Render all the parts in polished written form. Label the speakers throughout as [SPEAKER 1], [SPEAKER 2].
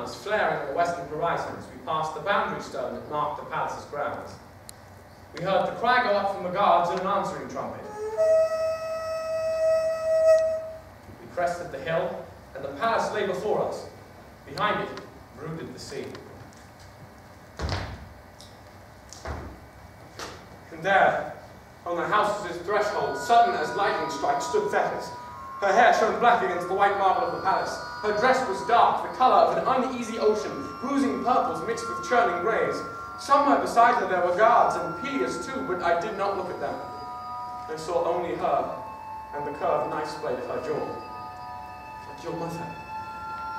[SPEAKER 1] was flaring on the western horizon as we passed the boundary stone that marked the palace's grounds. We heard the cry go up from the guards in an answering trumpet. We crested the hill, and the palace lay before us. Behind it brooded the sea. And there, on the house's threshold, sudden as lightning strike, stood Thetis. Her hair shone black against the white marble of the palace. Her dress was dark, the colour of an uneasy ocean, bruising purples mixed with churning greys. Somewhere beside her there were guards, and Peleus too, but I did not look at them. I saw only her, and the curved knife blade of her jaw. Like your mother.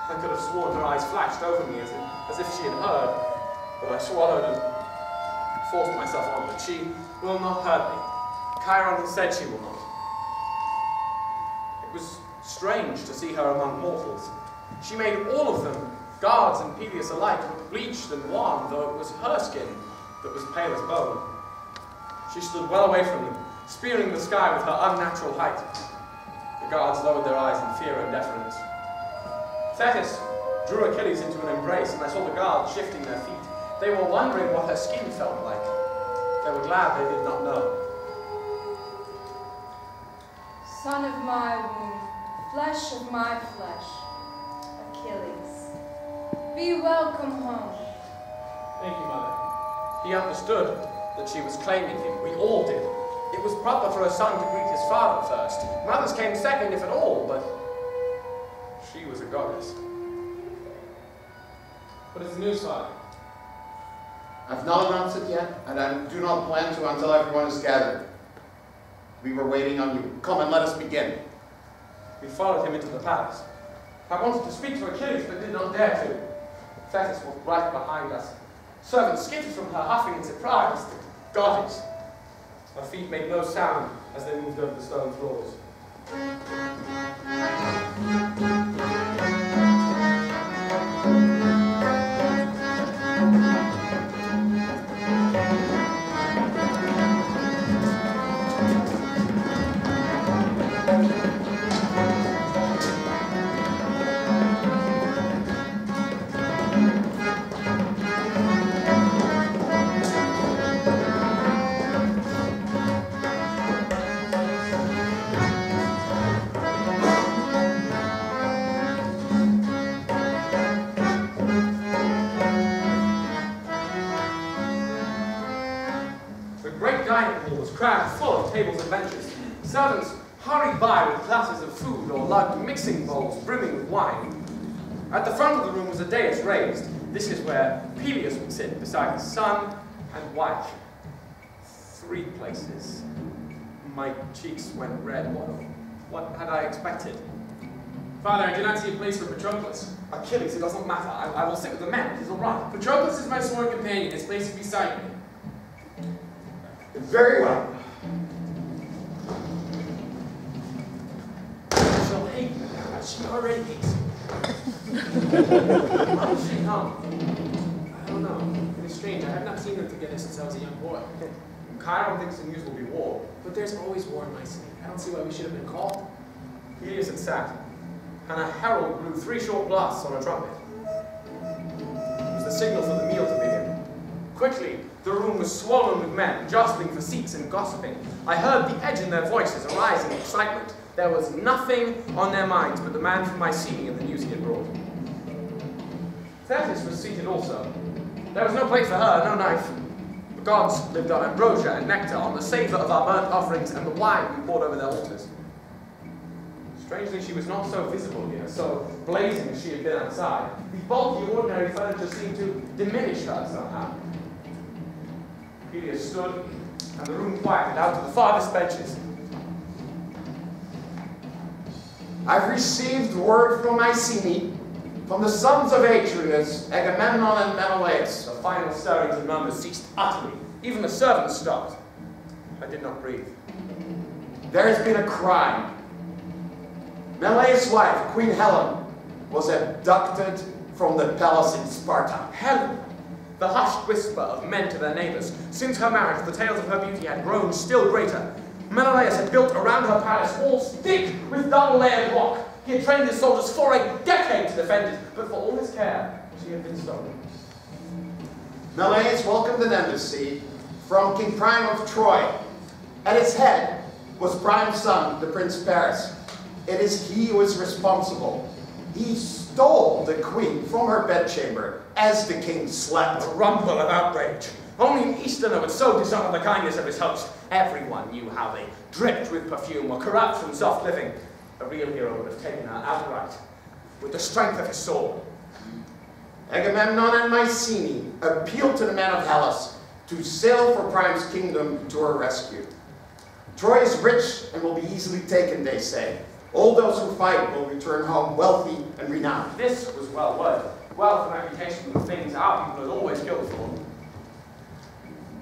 [SPEAKER 1] I could have sworn her eyes flashed over me as if she had heard, but I swallowed and forced myself on, but she will not hurt me. Chiron has said she will not. It was strange to see her among mortals. She made all of them, guards and Peleus alike, look bleached and wan, though it was her skin that was pale as bone. She stood well away from them, spearing the sky with her unnatural height. The guards lowered their eyes in fear and deference. Thetis drew Achilles into an embrace, and I saw the guards shifting their feet. They were wondering what her skin felt like. They were glad they did not know.
[SPEAKER 2] Son of my womb, flesh of my flesh, Achilles, be welcome home.
[SPEAKER 1] Thank you, Mother. He understood that she was claiming him. We all did. It was proper for a son to greet his father first. Mothers came second, if at all, but she was a goddess. What is the news, Father?
[SPEAKER 3] I've not announced it yet, and I do not plan to until everyone is gathered. We were waiting on you. Come and let us begin.
[SPEAKER 1] We followed him into the palace. I wanted to speak to Achilles, but did not dare to. Thetis was right behind us. Servants skittered from her, huffing in surprise. Goddess. Her feet made no sound as they moved over the stone floors. Crammed full of tables and benches. Servants hurried by with glasses of food or lugged mixing bowls brimming with wine. At the front of the room was a dais raised. This is where Peleus would sit beside his son and wife. 3 places. My cheeks went red. What had I expected?
[SPEAKER 4] Father, I do not see a place for Patroclus.
[SPEAKER 1] Achilles, it doesn't matter. I will sit with the men. It is all right.
[SPEAKER 4] Patroclus is my sworn companion. His place is beside me.
[SPEAKER 3] Very well.
[SPEAKER 4] She'll hate me now. She already hates me.
[SPEAKER 1] How did she come?
[SPEAKER 4] I don't know. It is strange. I have not seen them together since I was a young boy.
[SPEAKER 1] Chiron thinks the news will be war.
[SPEAKER 4] But there's always war in my city. I don't see why we should have been called.
[SPEAKER 1] Peleus had sat, and a herald blew 3 short blasts on a trumpet. It was the signal for the meal to begin. Quickly, the room was swollen with men, jostling for seats and gossiping. I heard the edge in their voices, a rising excitement. There was nothing on their minds but the man from Mycenae and the news he had brought. Thetis was seated also. There was no plate for her, no knife. The gods lived on ambrosia and nectar, on the savour of our burnt offerings and the wine we poured over their altars. Strangely, she was not so visible here, so blazing as she had been outside. The bulky, ordinary furniture seemed to diminish her somehow. Peleus stood, and the room quieted out to the farthest benches.
[SPEAKER 3] I've received word from Mycenae, from the sons of Atreus, Agamemnon and Menelaus.
[SPEAKER 1] The final stirrings and murmurs ceased utterly. Even the servants stopped. I did not breathe.
[SPEAKER 3] There has been a crime. Menelaus' wife, Queen Helen, was abducted from the palace in Sparta.
[SPEAKER 1] Helen! The hushed whisper of men to their neighbors. Since her marriage, the tales of her beauty had grown still greater. Menelaus had built around her palace walls thick with double-layered rock. He had trained his soldiers for a decade to defend it, but for all his care, She had been stolen.
[SPEAKER 3] Menelaus welcomed an embassy from King Priam of Troy. At its head was Priam's son, the Prince Paris. It is he who is responsible. He stole the queen from her bedchamber as the king slept.
[SPEAKER 1] A rumble of outrage. Only an Easterner would so dishonor the kindness of his host. Everyone knew how they dripped with perfume, were corrupt from soft living. A real hero would have taken her outright, with the strength of his sword.
[SPEAKER 3] Agamemnon and Mycenae appealed to the men of Hellas to sail for Priam's kingdom to her rescue. Troy is rich and will be easily taken, they say. All those who fight will return home wealthy and renowned.
[SPEAKER 1] This was well worded. Wealth and reputation were things our people had always killed for.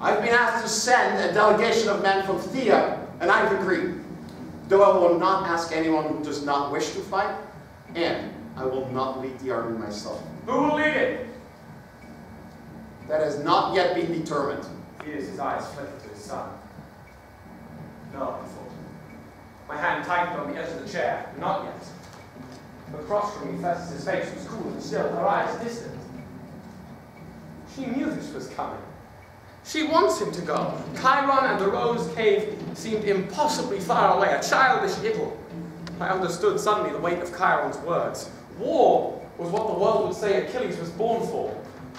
[SPEAKER 3] I've been asked to send a delegation of men from Thea, and I've agreed. Though I will not ask anyone who does not wish to fight, and I will not lead the army myself.
[SPEAKER 1] Who will lead it?
[SPEAKER 3] That has not yet been determined.
[SPEAKER 1] His eyes flickered to his son. No, I thought. My hand tightened on the edge of the chair. Not yet. Across from me, Festus's face was cool and still, her eyes distant. She knew this was coming. She wants him to go. Chiron and the Rose Cave seemed impossibly far away, a childish idyll. I understood suddenly the weight of Chiron's words. War was what the world would say Achilles was born for.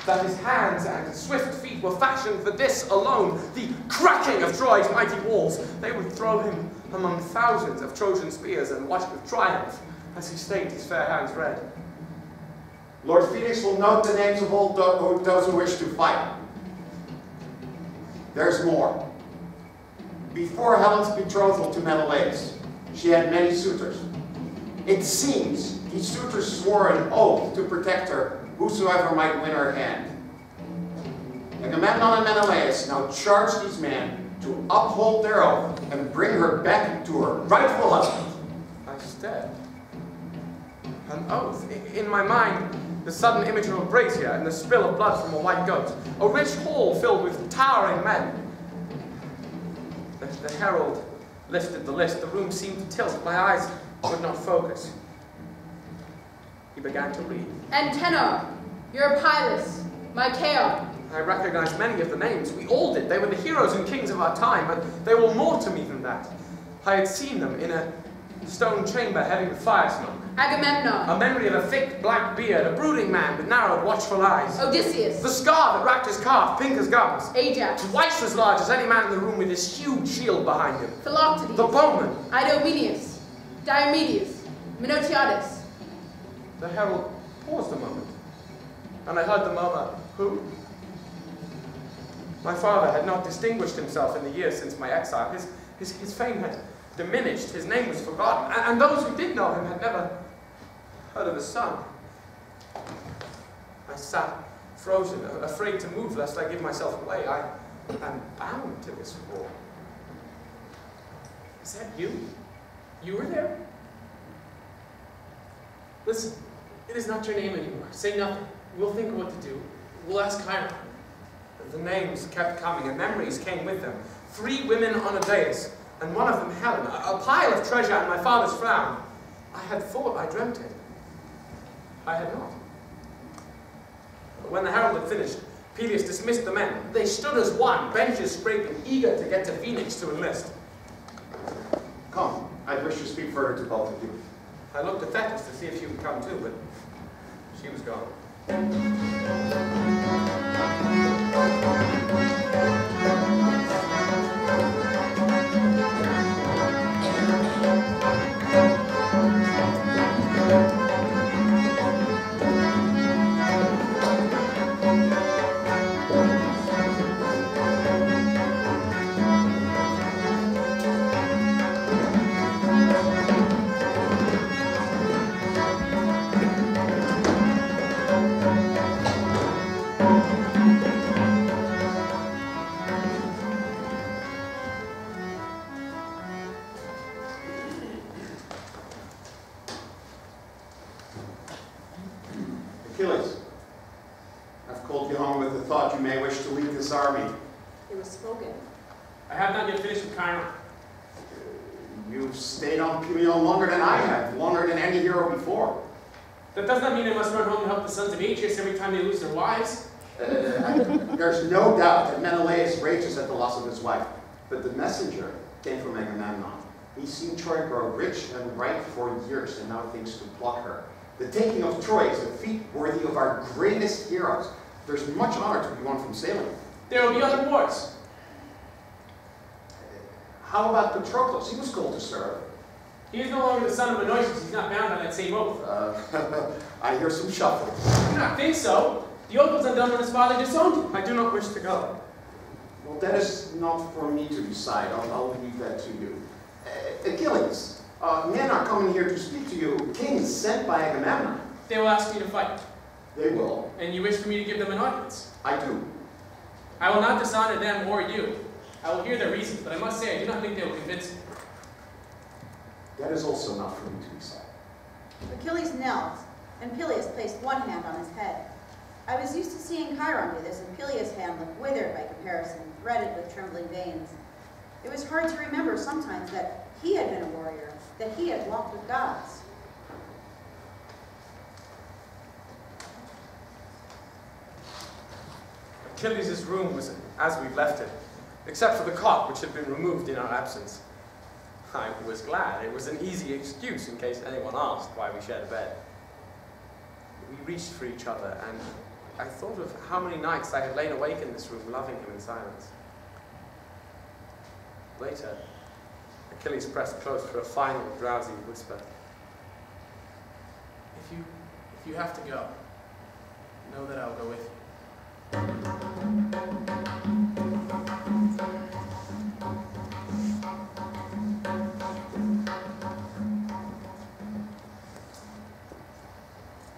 [SPEAKER 1] That his hands and his swift feet were fashioned for this alone, the cracking of Troy's mighty walls. They would throw him among thousands of Trojan spears and watch with triumph as he stained his fair hands red.
[SPEAKER 3] Lord Phoenix will note the names of all those who wish to fight. There's more. Before Helen's betrothal to Menelaus, she had many suitors. It seems these suitors swore an oath to protect her, whosoever might win her hand. Agamemnon and Menelaus now charge these men to uphold their oath and bring her back to her rightful husband.
[SPEAKER 1] I stared. An oath. In my mind, the sudden image of a brazier and the spill of blood from a white goat. A rich hall filled with towering men. The herald lifted the list. The room seemed to tilt. My eyes would not focus. He began to read.
[SPEAKER 2] Antenor, Eurypylus, Machaon.
[SPEAKER 1] I recognized many of the names. We all did. They were the heroes and kings of our time, but they were more to me than that. I had seen them in a stone chamber heavy with fire smoke.
[SPEAKER 2] Agamemnon.
[SPEAKER 1] A memory of a thick black beard, a brooding man with narrowed, watchful eyes.
[SPEAKER 2] Odysseus.
[SPEAKER 1] The scar that racked his calf, pink as gums.
[SPEAKER 2] Ajax.
[SPEAKER 1] Twice as large as any man in the room with his huge shield behind him.
[SPEAKER 2] Philoctetes.
[SPEAKER 1] The bowman.
[SPEAKER 2] Idomeneus. Diomedes. Minotiades.
[SPEAKER 1] The herald paused a moment, and I heard the murmur, "Who?" My father had not distinguished himself in the years since my exile. His fame had diminished, his name was forgotten, and those who did know him had never heard of his son. I sat frozen, afraid to move lest I give myself away. I am bound to this war. Is that you? You were there?
[SPEAKER 4] Listen, it is not your name anymore. Say nothing. We'll think of what to do. We'll ask Chiron.
[SPEAKER 1] The names kept coming, and memories came with them. 3 women on a dais, and one of them Helen, a pile of treasure and my father's frown. I had thought I dreamt it. I had not. When the herald had finished, Peleus dismissed the men. They stood as one, benches scraping, eager to get to Phoenix to enlist.
[SPEAKER 3] Come, I wish to speak further to both of you.
[SPEAKER 1] I looked at Thetis to see if she would come too, but she was gone.
[SPEAKER 3] Achilles, I've called you home with the thought you may wish to lead this army.
[SPEAKER 2] It was spoken.
[SPEAKER 4] I have not yet finished with Chiron.
[SPEAKER 3] You've stayed on Pelion longer than I have, longer than any hero before.
[SPEAKER 4] That does not mean I must run home and help the sons of Atreus every time they lose their wives.
[SPEAKER 3] There's no doubt that Menelaus rages at the loss of his wife, but the messenger came from Agamemnon. He's seen Troy grow rich and ripe for years and now thinks to pluck her. The taking of Troy is a feat worthy of our greatest heroes. There's much honor to be won from sailing.
[SPEAKER 4] There will be other wars.
[SPEAKER 3] How about Patroclus? He was called to serve.
[SPEAKER 4] He is no longer the son of Menoetius. He's not bound by that same oath.
[SPEAKER 3] I hear some shuffling.
[SPEAKER 4] I do not think so. The oath was undone when his father disowned him.
[SPEAKER 1] I do not wish to go.
[SPEAKER 3] Well, that is not for me to decide. I'll leave that to you. Achilles, men are coming here to speak to you. Kings sent by Agamemnon.
[SPEAKER 4] They will ask me to fight.
[SPEAKER 3] They will.
[SPEAKER 4] And you wish for me to give them an audience?
[SPEAKER 3] I do.
[SPEAKER 4] I will not dishonor them or you. I will hear their reasons, but I must say I do not think they will convince me.
[SPEAKER 3] That is also not for me to decide.
[SPEAKER 5] Achilles knelt, and Peleus placed one hand on his head. I was used to seeing Chiron do this, and Peleus' hand looked withered by comparison, threaded with trembling veins. It was hard to remember sometimes that he had been a warrior, that he had walked with gods.
[SPEAKER 1] Achilles' room was as we'd left it, except for the cot which had been removed in our absence. I was glad. It was an easy excuse in case anyone asked why we shared a bed. We reached for each other, and I thought of how many nights I had lain awake in this room, loving him in silence. Later, Achilles pressed close for a final drowsy whisper.
[SPEAKER 4] If you have to go, know that I will go with you.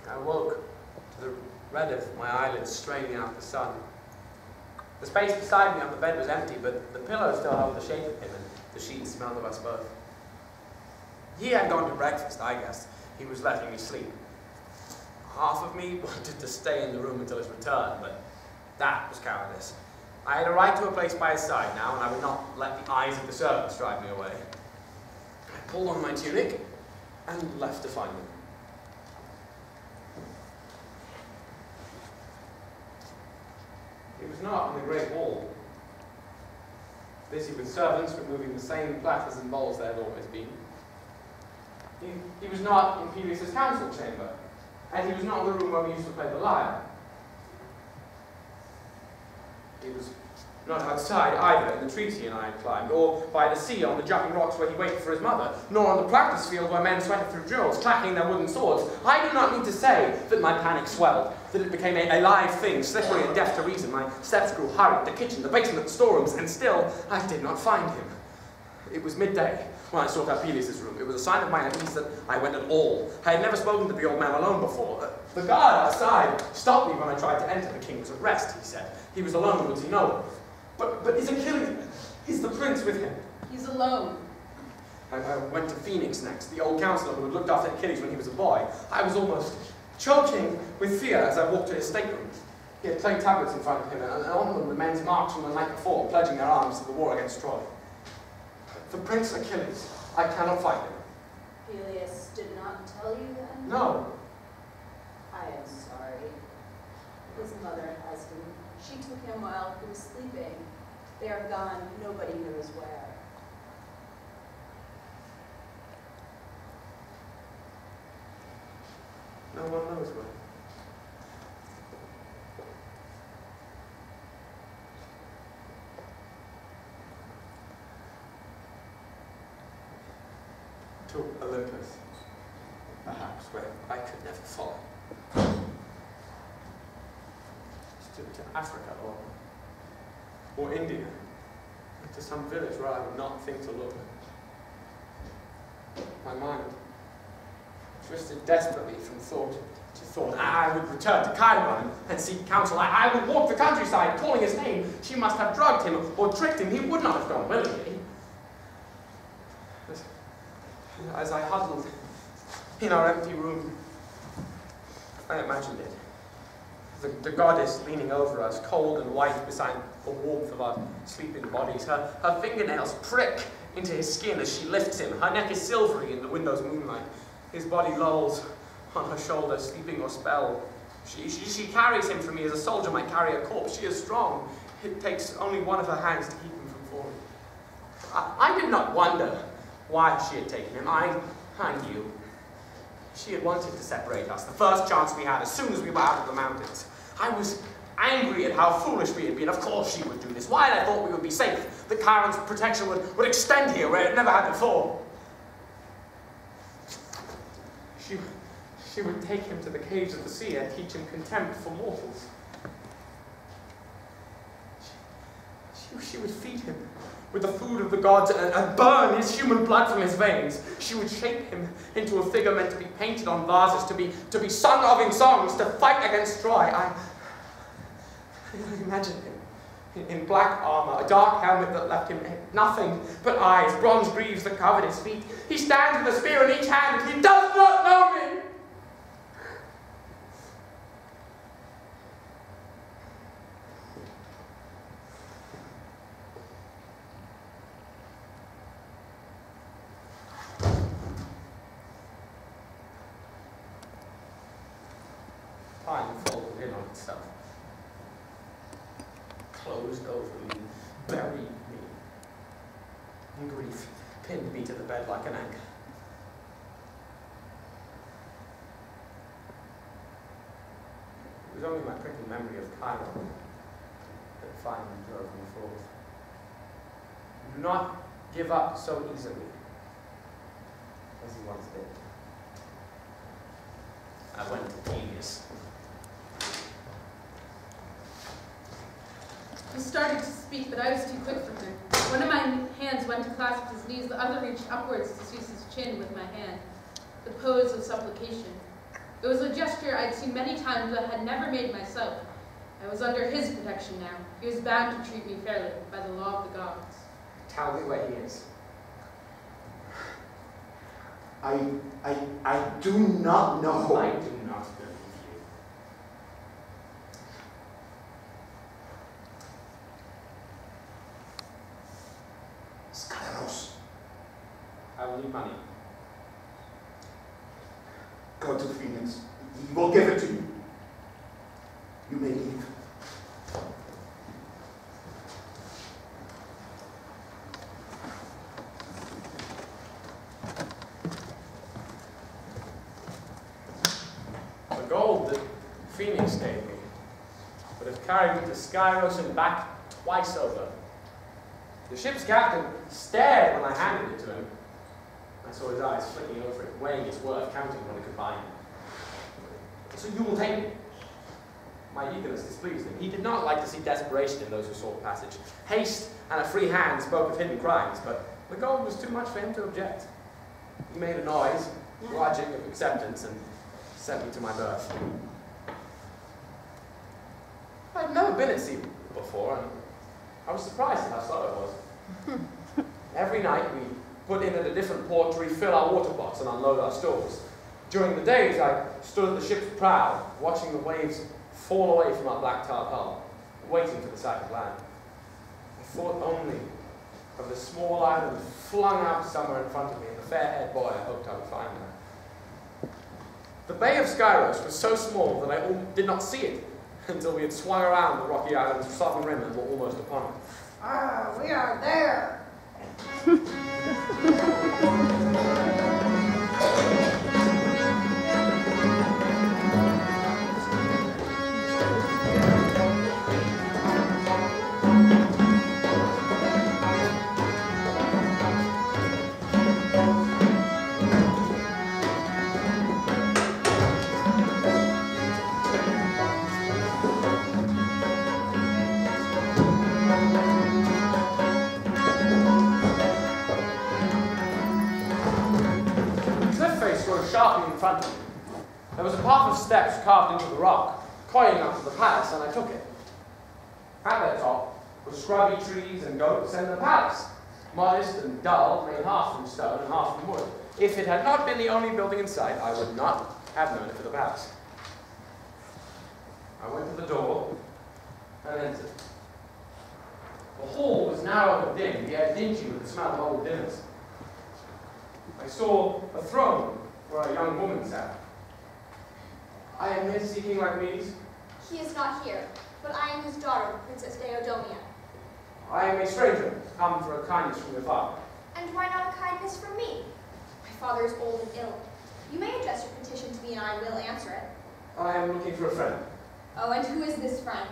[SPEAKER 1] I woke to the red of my eyelids straining out the sun. The space beside me on the bed was empty, but the pillow still held the shape of him, and the sheets smelled of us both. He had gone to breakfast, I guessed. He was letting me sleep. Half of me wanted to stay in the room until his return, but that was cowardice. I had a right to a place by his side now, and I would not let the eyes of the servants drive me away. I pulled on my tunic and left to find him. He was not in the great hall, busy with servants removing the same platters and bowls there had always been. He was not in Peleus' council chamber, and he was not in the room where we used to play the lyre. He was not outside either in the tree he and I had climbed, or by the sea on the jumping rocks where he waited for his mother, nor on the practice field where men sweated through drills, clacking their wooden swords. I do not need to say that my panic swelled, that it became a live thing, slippery and deaf to reason. My steps grew hurried, the kitchen, the basement, the storerooms, and still I did not find him. It was midday when I sought out Peleus' room. It was a sign of my unease that I went at all. I had never spoken to the old man alone before. The guard outside stopped me when I tried to enter. The king was at rest, he said. He was alone, would he know? But is Achilles, is the prince with him?
[SPEAKER 2] He's alone.
[SPEAKER 1] I went to Phoenix next, the old counselor who had looked after Achilles when he was a boy. I was almost choking with fear as I walked to his stateroom. He had clay tablets in front of him, and on them the men's marks from the night before, pledging their arms to the war against Troy. The Prince Achilles, I cannot find him.
[SPEAKER 2] Peleus did not tell you then?
[SPEAKER 1] No.
[SPEAKER 2] I am sorry. His mother has him. She took him while he was sleeping. They are gone, nobody knows where.
[SPEAKER 1] No one knows where. To Olympus, perhaps, where I could never follow. To Africa or India, to some village where I would not think to look. My mind twisted desperately from thought to thought. I would return to Chiron and seek counsel. I would walk the countryside calling his name. She must have drugged him or tricked him. He would not have gone willingly. As I huddled in our empty room, I imagined it. The goddess leaning over us, cold and white beside the warmth of our sleeping bodies. Her fingernails prick into his skin as she lifts him. Her neck is silvery in the window's moonlight. His body lolls on her shoulder, sleeping or spelled. She carries him for me as a soldier might carry a corpse. She is strong. It takes only one of her hands to keep him from falling. I did not wonder why she had taken him. I knew. She had wanted to separate us, the first chance we had, as soon as we were out of the mountains. I was angry at how foolish we had been. Of course she would do this. Why I thought we would be safe, that Chiron's protection would extend here where it never had before. She would take him to the caves of the sea and teach him contempt for mortals. She would feed him with the food of the gods and burn his human blood from his veins. She would shape him into a figure meant to be painted on vases, to be sung of in songs, to fight against Troy. I imagine him in black armor, a dark helmet that left him nothing but eyes, bronze greaves that covered his feet. He stands with a spear in each hand, and he does not know me. Time folded in on itself, closed over me, buried me, and grief pinned me to the bed like an anchor. It was only my pricking memory of Chiron that finally drove me forth. Do not give up so easily as he once did. I went to Achilles.
[SPEAKER 6] He started to speak, but I was too quick for him. One of my hands went to clasp his knees, the other reached upwards to seize his chin with my hand, the pose of supplication. It was a gesture I'd seen many times but had never made myself. I was under his protection now. He was bound to treat me fairly, by the law of the gods.
[SPEAKER 1] Tell me where he is.
[SPEAKER 3] I do not know.
[SPEAKER 1] I do not believe you.
[SPEAKER 3] Skyros.
[SPEAKER 1] I will need money.
[SPEAKER 3] Go to Phoenix. He will give it to you. You may leave.
[SPEAKER 1] The gold that Phoenix gave me would have carried me to Skyros and back twice over. The ship's captain stared when I handed it to him. I saw his eyes flicking over it, weighing its worth, counting what it could buy me. So you will take it. My eagerness displeased him. He did not like to see desperation in those who sought passage. Haste and a free hand spoke of hidden crimes, but the gold was too much for him to object. He made a noise, grudging of acceptance, and sent me to my berth. I'd never been at sea before, and I was surprised at how slow it was. Every night we put in at a different port to refill our water pots and unload our stores. During the days, I stood at the ship's prow, watching the waves fall away from our black tarred hull, waiting for the sight of land. I thought only of the small island flung out somewhere in front of me and the fair-haired boy I hoped I would find there. The Bay of Skyros was so small that I did not see it until we had swung around the rocky island's southern rim and were almost upon it.
[SPEAKER 7] Ah, we are there.
[SPEAKER 1] Sharply in front of me. There was a path of steps carved into the rock, coiling up to the palace, and I took it. At their top were scrubby trees and goats and the palace, modest and dull, made half from stone and half from wood. If it had not been the only building in sight, I would not have known it for the palace. I went to the door and entered. The hall was narrow and dim, the air dingy with the smell of old dinners. I saw a throne where a young woman sat. I am here seeking Achilles.
[SPEAKER 8] He is not here, but I am his daughter, Princess Deodomia.
[SPEAKER 1] I am a stranger, come for a kindness from your father.
[SPEAKER 8] And why not a kindness from me? My father is old and ill. You may address your petition to me and I will answer it.
[SPEAKER 1] I am looking for a friend.
[SPEAKER 8] Oh, and who is this friend?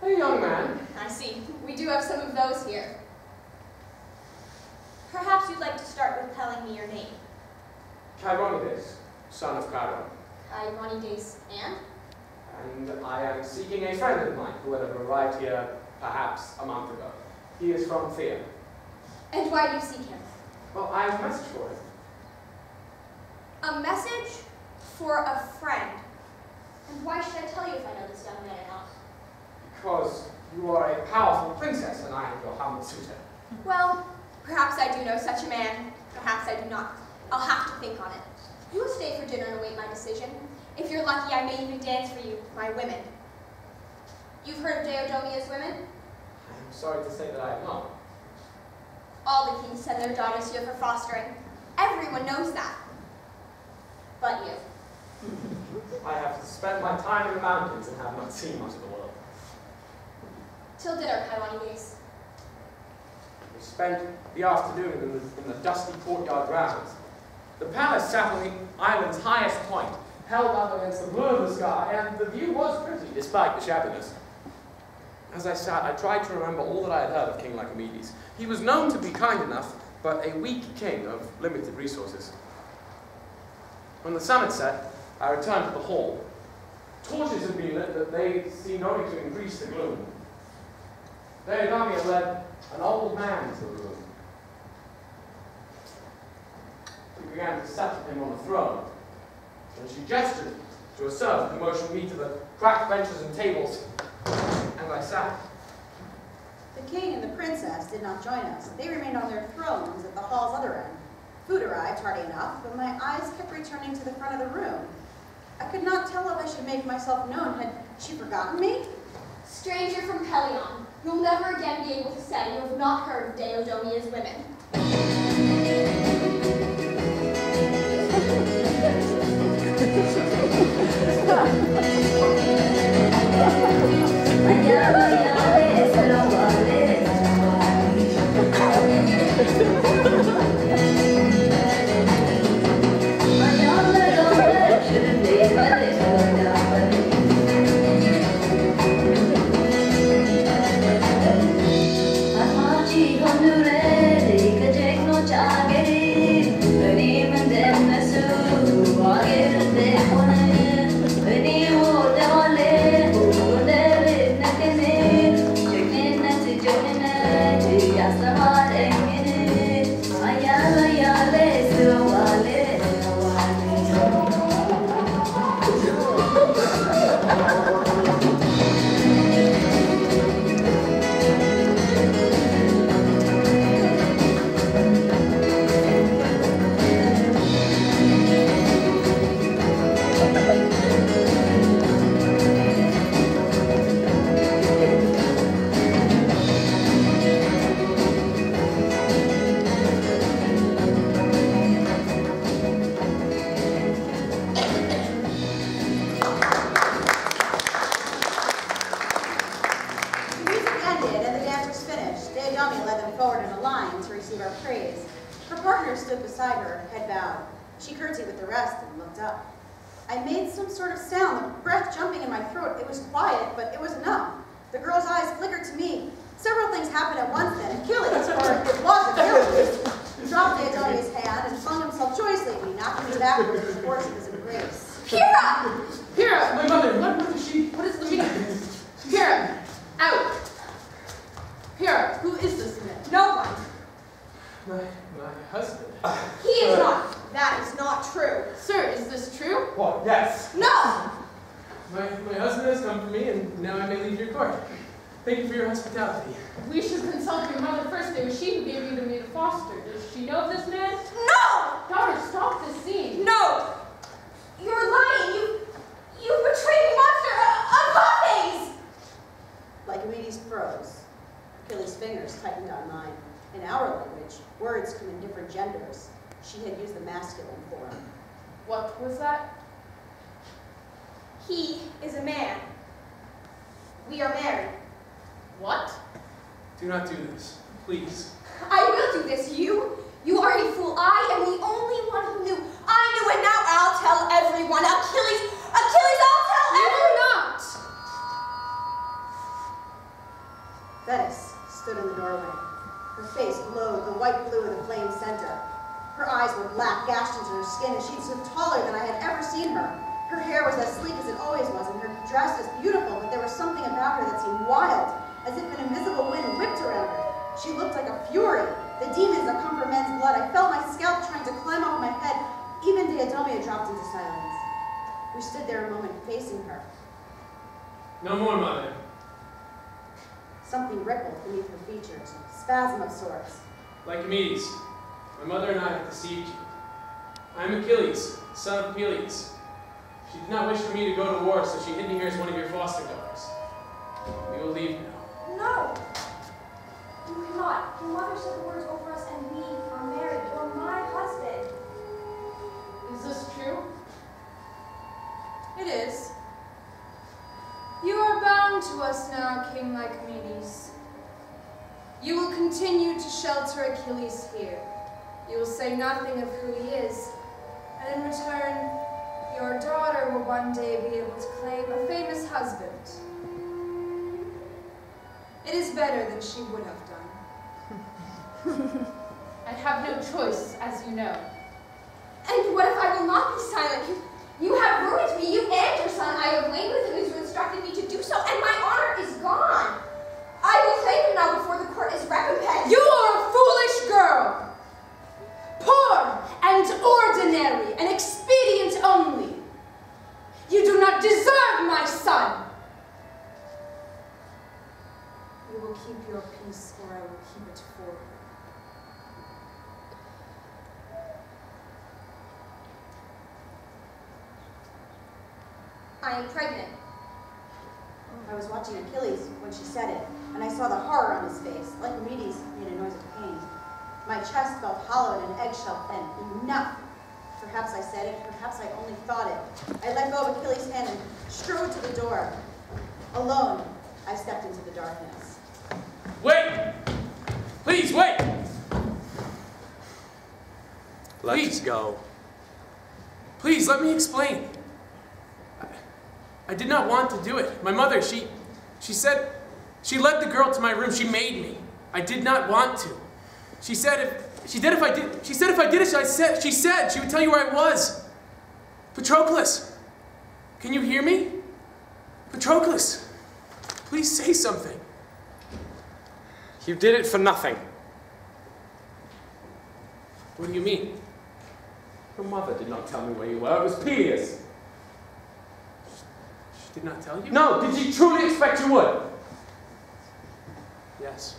[SPEAKER 1] A young man.
[SPEAKER 8] I see. We do have some of those here. Perhaps you'd like to start with telling me your name.
[SPEAKER 1] Chironides, son of Chiron.
[SPEAKER 8] Chironides, and?
[SPEAKER 1] And I am seeking a friend of mine who had arrived here perhaps a month ago. He is from Thea.
[SPEAKER 8] And why do you seek him?
[SPEAKER 1] Well, I have a message for him.
[SPEAKER 8] A message for a friend. And why should I tell you if I know this young man or not?
[SPEAKER 1] Because you are a powerful princess and I am your humble suitor.
[SPEAKER 8] Well, perhaps I do know such a man. Perhaps I do not. I'll have to think on it. You will stay for dinner and await my decision. If you're lucky, I may even dance for you, my women. You've heard of Deodomia's women?
[SPEAKER 1] I am sorry to say that I have not.
[SPEAKER 8] All the kings send their daughters here for fostering. Everyone knows that. But you.
[SPEAKER 1] I have spent my time in the mountains and have not seen much of the world.
[SPEAKER 8] Till dinner, Chironides.
[SPEAKER 1] We spent the afternoon in the dusty courtyard grounds. The palace sat on the island's highest point, held up against the blue of the sky, and the view was pretty, despite the shabbiness. As I sat, I tried to remember all that I had heard of King Achilles. He was known to be kind enough, but a weak king of limited resources. When the sun had set, I returned to the hall. Torches had been lit, but they seemed only to increase the gloom. Deodomia led an old man into the room. She began to settle him on the throne, and she gestured to a servant who motioned me to the cracked benches and tables, and I sat.
[SPEAKER 5] The king and the princess did not join us. They remained on their thrones at the hall's other end. Food arrived tardy enough, but my eyes kept returning to the front of the room. I could not tell if I should make myself known. Had she forgotten me?
[SPEAKER 8] Stranger from Pelion, you will never again be able to say you have not heard of Deodomia's women.
[SPEAKER 4] Thank you for your hospitality.
[SPEAKER 6] We should consult your mother first. There was she who gave you to me to foster. Does she know of this man?
[SPEAKER 8] No!
[SPEAKER 6] Daughter, stop this scene.
[SPEAKER 8] No! You're lying. You betrayed me, monster! Apathes!
[SPEAKER 5] Lycomedes froze. Achilles' fingers tightened on mine. In our language, words come in different genders. She had used the masculine form.
[SPEAKER 6] What was that?
[SPEAKER 8] He is a man. We are married.
[SPEAKER 6] What?
[SPEAKER 4] Do not do this, please.
[SPEAKER 8] I will do this. You are a fool. I am the only one who knew. I knew, and now I'll tell everyone. Achilles, I'll tell everyone.
[SPEAKER 6] You not!
[SPEAKER 5] Venice stood in the doorway. Her face glowed the white blue of the flame center. Her eyes were black, gashed into her skin, and she stood taller than I had ever seen her. Her hair was as sleek as it always was, and her dress as beautiful, but there was something about her that seemed wild, as if an invisible wind whipped around her. She looked like a fury, the demons that come from men's blood. I felt my scalp trying to climb off my head. Even Diodomia dropped into silence. We stood there a moment facing her.
[SPEAKER 4] No more, Mother.
[SPEAKER 5] Something rippled beneath her features, a spasm of sorts.
[SPEAKER 4] Like Achilles, my mother and I have deceived you. I am Achilles, son of Peleus. She did not wish for me to go to war, so she hid me here as one of your foster daughters. We will leave now.
[SPEAKER 8] No. You cannot. Your mother said the words over us, and we are married. You are my husband.
[SPEAKER 6] Is this true?
[SPEAKER 9] It is. You are bound to us now, King Lycomedes. You will continue to shelter Achilles here. You will say nothing of who he is, and in return, your daughter will one day be able to claim a famous husband. It is better than she would have done.
[SPEAKER 6] I have no choice, as you know.
[SPEAKER 8] And what if I will not be silent? You have ruined me, you and your son. I have lain with him who instructed me to do so, and my honor is gone. I will claim him now before the court is recompensed.
[SPEAKER 9] You are a foolish girl, poor and ordinary, an expedient only. You do not deserve my son. You will keep your peace, or I will keep it for you.
[SPEAKER 8] I am pregnant.
[SPEAKER 5] I was watching Achilles when she said it, and I saw the horror on his face. Lycomedes made a noise of pain. My chest felt hollow and an eggshell thin. Enough! Perhaps I said it, perhaps I only thought it. I let go of Achilles' hand and strode to the door. Alone, I stepped into the darkness.
[SPEAKER 4] Wait! Please, wait!
[SPEAKER 1] Let's go.
[SPEAKER 4] Please, let me explain. I did not want to do it. My mother, she said, she led the girl to my room. She made me. I did not want to. She said if I did it, she said she would tell you where I was. Patroclus, can you hear me? Patroclus, please say something.
[SPEAKER 1] You did it for nothing.
[SPEAKER 4] What do you mean?
[SPEAKER 1] Your mother did not tell me where you were. It was Peleus.
[SPEAKER 4] She did not tell you?
[SPEAKER 1] No, did she truly expect you would?
[SPEAKER 4] Yes.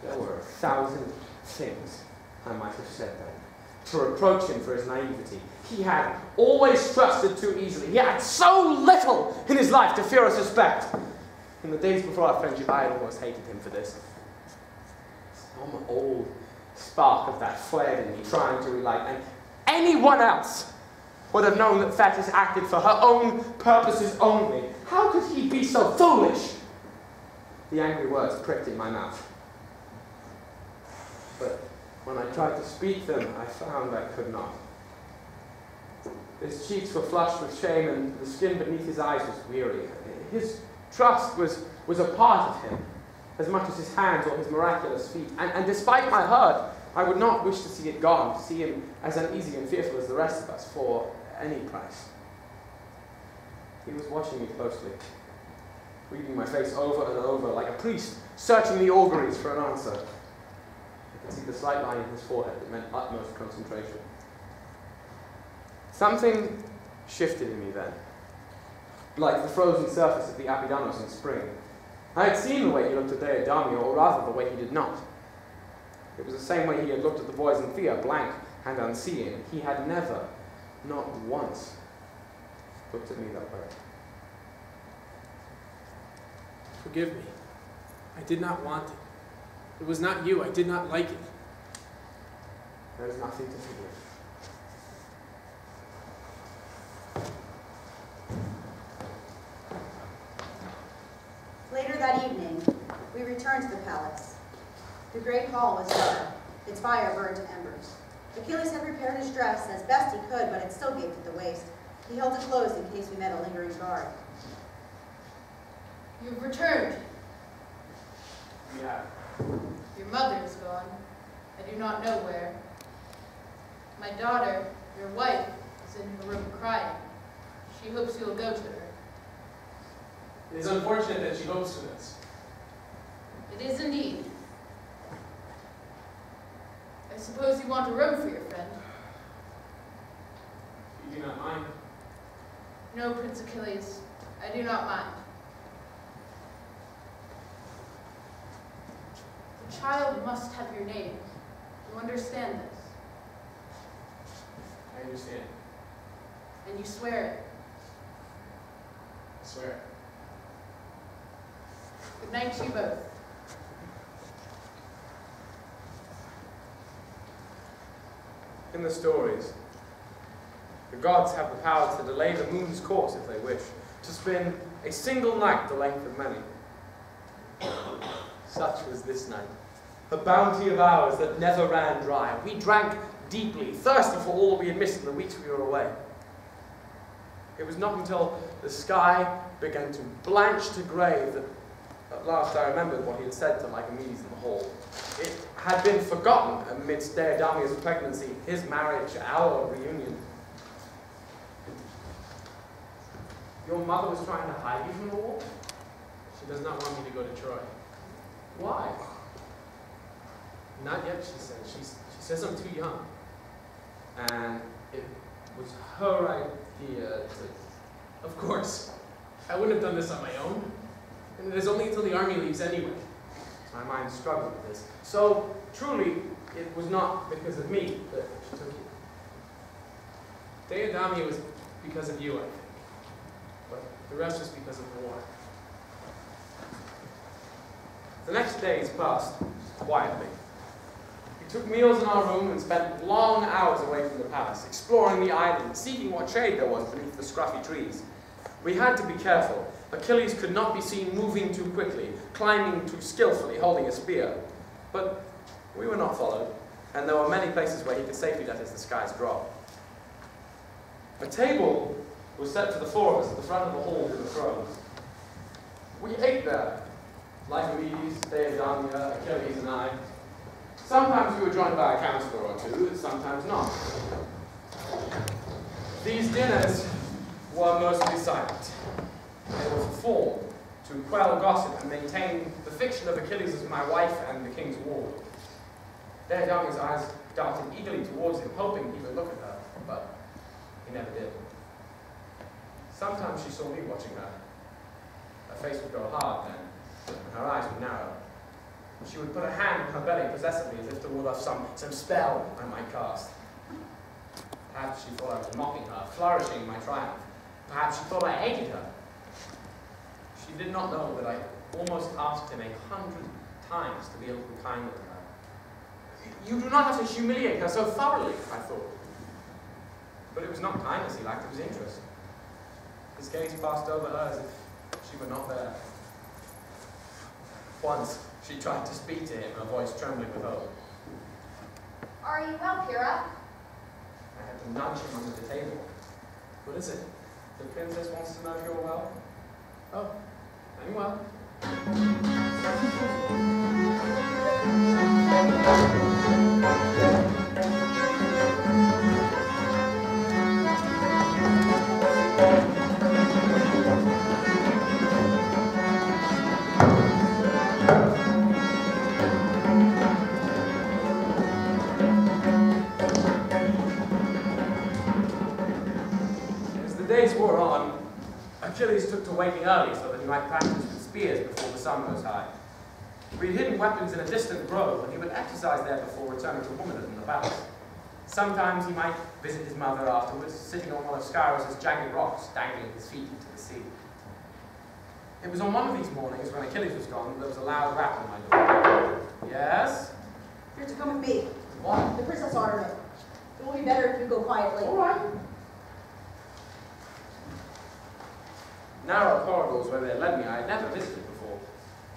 [SPEAKER 1] There were 1,000 things I might have said then, to reproach him for his naivety. He had always trusted too easily. He had so little in his life to fear or suspect. In the days before our friendship, I had almost hated him for this. Some old spark of that flared in me, trying to relight, and anyone else would have known that Thetis acted for her own purposes only. How could he be so foolish? The angry words pricked in my mouth. But when I tried to speak them, I found I could not. His cheeks were flushed with shame, and the skin beneath his eyes was weary. His trust was a part of him, as much as his hands or his miraculous feet. And despite my hurt, I would not wish to see it gone, to see him as uneasy and fearful as the rest of us, for any price. He was watching me closely, reading my face over and over, like a priest searching the auguries for an answer. I could see the slight line in his forehead that meant utmost concentration. Something shifted in me then, like the frozen surface of the Apidanos in spring. I had seen the way he looked at Diodomia, or rather the way he did not. It was the same way he had looked at the boys in Thea, blank and unseeing. He had never, not once, looked at me that way.
[SPEAKER 4] Forgive me. I did not want it. It was not you. I did not like it.
[SPEAKER 1] There is nothing to forgive.
[SPEAKER 5] that evening, we returned to the palace. The great hall was dark. Its fire burned to embers. Achilles had prepared his dress as best he could, but it still gaped at the waist. He held it closed in case we met a lingering guard.
[SPEAKER 6] You've returned.
[SPEAKER 1] Yeah.
[SPEAKER 6] Your mother is gone. I do not know where. My daughter, your wife, is in her room crying. She hopes you will go to her.
[SPEAKER 4] It is unfortunate that she hopes for this.
[SPEAKER 6] It is indeed. I suppose you want a room for your friend.
[SPEAKER 4] You do not mind?
[SPEAKER 6] No, Prince Achilles, I do not mind. The child must have your name. You understand this?
[SPEAKER 4] I understand.
[SPEAKER 6] And you swear it.
[SPEAKER 4] I swear.
[SPEAKER 6] Good night to you both.
[SPEAKER 1] In the stories, the gods have the power to delay the moon's course if they wish, to spin a single night the length of many. Such was this night, a bounty of hours that never ran dry. We drank deeply, thirsty for all we had missed in the weeks we were away. It was not until the sky began to blanch to grey that at last I remembered what he had said to Lycomedes in the hall. It had been forgotten amidst Deidamia's pregnancy, his marriage, our reunion. Your mother was trying to hide you from the war?
[SPEAKER 4] She does not want me to go to Troy.
[SPEAKER 1] Why?
[SPEAKER 4] Not yet, she says. She says I'm too young. And it was her idea to... Of course. I wouldn't have done this on my own. And it is only until the army leaves anyway.
[SPEAKER 1] My mind struggled with this. So, truly, it was not because of me that she took you.
[SPEAKER 4] Deidamia was because of you, I think. But the rest was because of the war.
[SPEAKER 1] The next days passed quietly. We took meals in our room and spent long hours away from the palace, exploring the island, seeking what shade there was beneath the scruffy trees. We had to be careful. Achilles could not be seen moving too quickly, climbing too skillfully, holding a spear. But we were not followed, and there were many places where he could safely let his disguise drop. A table was set for the four of us at the front of the hall with the thrones. We ate there, Lycomedes, Deidamia, Achilles, and I. Sometimes we were joined by a counselor or two, sometimes not. These dinners were mostly silent. They were for form, to quell gossip and maintain the fiction of Achilles as my wife and the king's ward. Deidamia's eyes darted eagerly towards him, hoping he would look at her, but he never did. Sometimes she saw me watching her. Her face would grow hard then, and her eyes would narrow. She would put a hand on her belly possessively as if to ward off some spell I might cast. Perhaps she thought I was mocking her, flourishing my triumph. Perhaps she thought I hated her. She did not know that I almost asked him 100 times to be a little kinder to her. You do not have to humiliate her so thoroughly, I thought. But it was not kindness he lacked, it was interest. His gaze passed over her as if she were not there. Once, she tried to speak to him, her voice trembling with hope.
[SPEAKER 8] Are you well, Pyrrha?
[SPEAKER 1] I had to nudge him under the table.
[SPEAKER 4] What is it?
[SPEAKER 1] The princess wants to know if you're well.
[SPEAKER 4] Oh, I'm well.
[SPEAKER 1] As the days wore on, Achilles took to waking early so that he might practice with spears before the sun rose high. We had hidden weapons in a distant grove, and he would exercise there before returning to womanhood in the palace. Sometimes he might visit his mother afterwards, sitting on one of Scarus' jagged rocks, dangling his feet into the sea. It was on one of these mornings, when Achilles was gone, that there was a loud rap on my door. Yes?
[SPEAKER 5] You're to come with me.
[SPEAKER 1] What?
[SPEAKER 5] The princess ordered it. It will be better if you go quietly.
[SPEAKER 1] All right. Narrow corridors where they led me I had never visited before.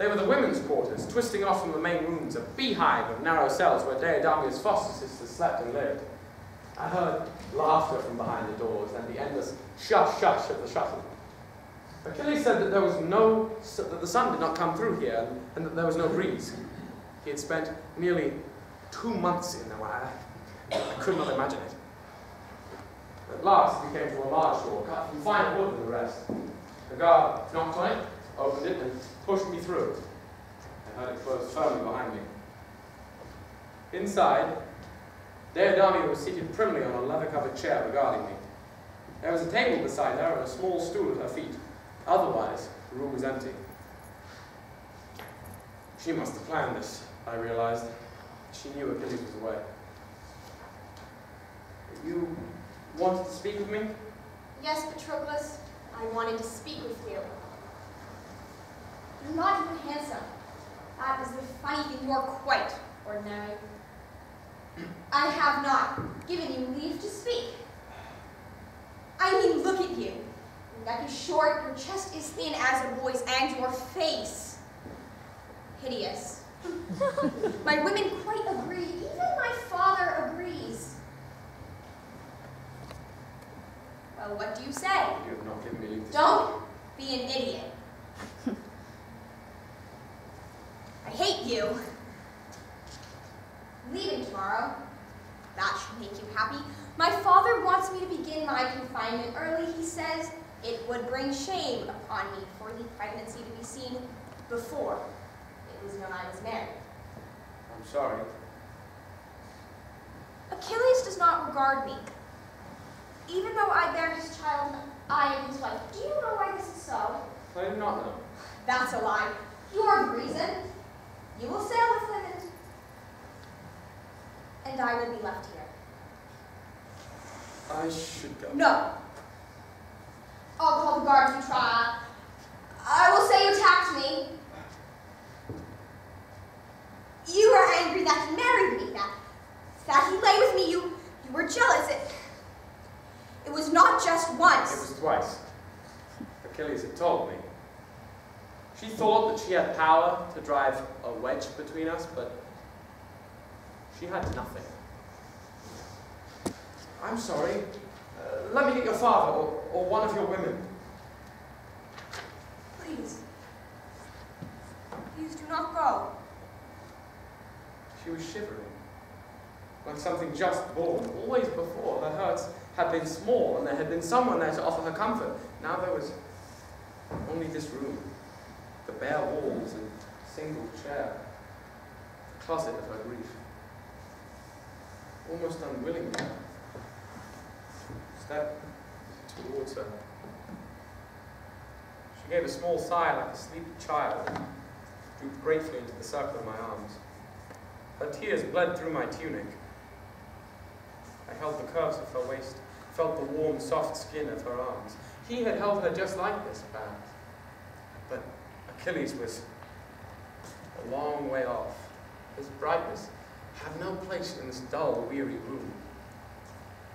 [SPEAKER 1] They were the women's quarters, twisting off from the main rooms, a beehive of narrow cells where Deidamia's foster sisters slept and lived. I heard laughter from behind the doors and the endless shush-shush of the shuttle. Achilles said that that the sun did not come through here and that there was no breeze. He had spent nearly 2 months in there. I could not imagine it. At last we came to a large door, cut from finer wood than the rest. The guard knocked on it, opened it, and pushed me through. I heard it close firmly behind me. Inside, Deidamia was seated primly on a leather-covered chair regarding me. There was a table beside her and a small stool at her feet. Otherwise, the room was empty. She must have planned this, I realized. She knew Achilles was away. You wanted to speak with me?
[SPEAKER 8] Yes, Patroclus, I wanted to speak with you. You're not even handsome. That is the funny thing, you're quite ordinary. I have not given you leave to speak. I mean, look at you. Your neck is short, your chest is thin as a boy's, and your face hideous. My women quite agree. Even my father agrees. Well, what do you say?
[SPEAKER 1] You have not given me leave to
[SPEAKER 8] Don't be an idiot. I hate you. I'm leaving tomorrow. That should make you happy. My father wants me to begin my confinement early. He says it would bring shame upon me for the pregnancy to be seen before it was known I was married.
[SPEAKER 1] I'm sorry.
[SPEAKER 8] Achilles does not regard me. Even though I bear his child, I am his wife. Do you know why this is so?
[SPEAKER 1] I do not know.
[SPEAKER 8] That's a lie. You are the reason. You will sail with him and I will be left here.
[SPEAKER 1] I should go.
[SPEAKER 8] No. I'll call the guards if you try. I will say you attacked me. You are angry that he married me, that he lay with me. You were jealous. It was not just once.
[SPEAKER 1] It was twice. Achilles had told me. She thought that she had power to drive a wedge between us, but she had nothing. I'm sorry. Let me get your father or one of your women.
[SPEAKER 8] Please. Please do not go.
[SPEAKER 1] She was shivering, like something just born. Always before, her hurts had been small, and there had been someone there to offer her comfort. Now there was only this room, the bare walls and single chair, the closet of her grief. Almost unwillingly, stepped towards her. She gave a small sigh like a sleepy child, and drooped gratefully into the circle of my arms. Her tears bled through my tunic. I held the curves of her waist, felt the warm, soft skin of her arms. He had held her just like this, perhaps. But Achilles was a long way off. His brightness had no place in this dull, weary room.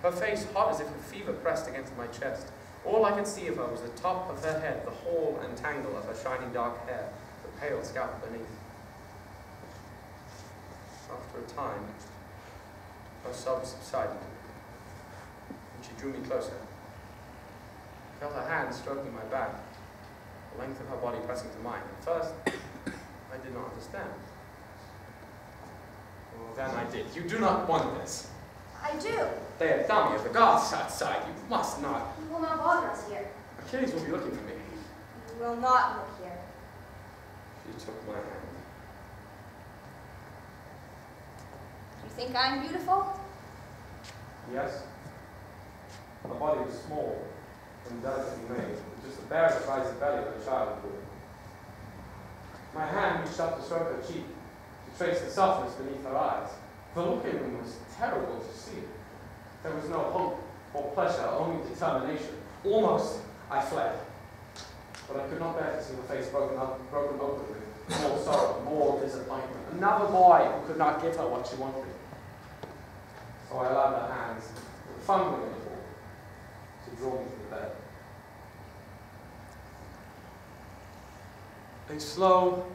[SPEAKER 1] Her face hot as if a fever pressed against my chest. All I could see of her was the top of her head, the whole and tangle of her shining dark hair, the pale scalp beneath. After a time, her sobs subsided, and she drew me closer. I felt her hand stroking my back, the length of her body pressing to mine. At first, I did not understand. Well, then I did. You do not want this.
[SPEAKER 8] I do.
[SPEAKER 1] They are dummy of the guards outside. You must not.
[SPEAKER 8] You will not bother us here.
[SPEAKER 1] Achilles will be looking for me.
[SPEAKER 8] You will not look here.
[SPEAKER 1] She took my hand.
[SPEAKER 8] You think I'm beautiful?
[SPEAKER 1] Yes. My body was small and delicately made, with just the bare size of belly of a child would. My hand reached up to stroke her cheek, to trace the softness beneath her eyes. The look in them was terrible to see. There was no hope or pleasure, only determination. Almost I fled. But I could not bear to see her face broken open with more sorrow, more disappointment. Another boy who could not give her what she wanted. So I allowed her hands, fumbling a little, to draw me to the bed. A slow,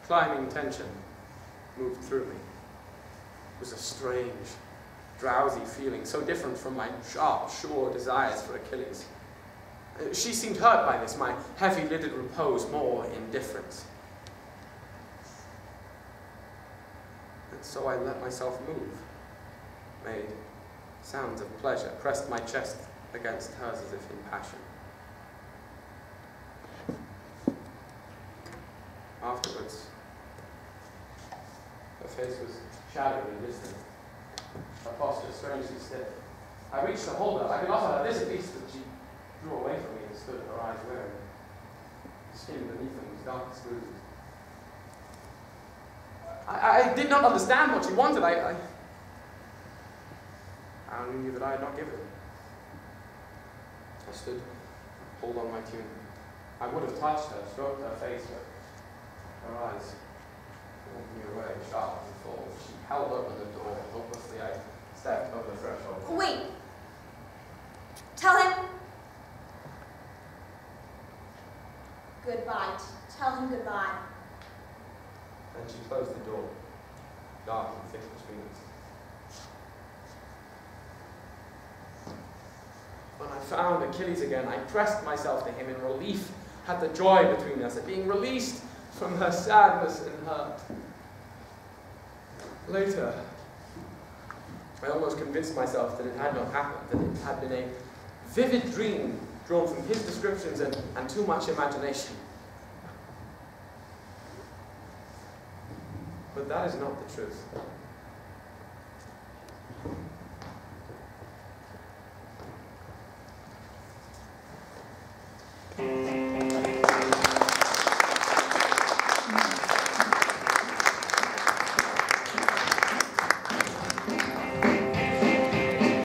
[SPEAKER 1] climbing tension moved through me. It was a strange, drowsy feeling, so different from my sharp, sure desires for Achilles. She seemed hurt by this, my heavy-lidded repose more indifferent. And so I let myself move, made sounds of pleasure, pressed my chest against hers as if in passion. Afterwards, her face was shadowed and distant, her posture strangely stiff. I reached to hold her. I could offer her this at least, but she drew away from me and stood, her eyes weary. The skin beneath them was dark as bruises. I did not understand what she wanted. I only knew that I had not given. I stood, pulled on my tunic. I would have touched her, stroked her face, but her eyes pulled me away, sharp and full. She held open the door. Hopelessly, I stepped over the threshold.
[SPEAKER 8] Wait. Tell him. Goodbye. Tell him goodbye.
[SPEAKER 1] And she closed the door, dark and thick between us. When I found Achilles again, I pressed myself to him in relief at the joy between us, at being released from her sadness and hurt. Later, I almost convinced myself that it had not happened, that it had been a vivid dream drawn from his descriptions and too much imagination. But that is not the truth.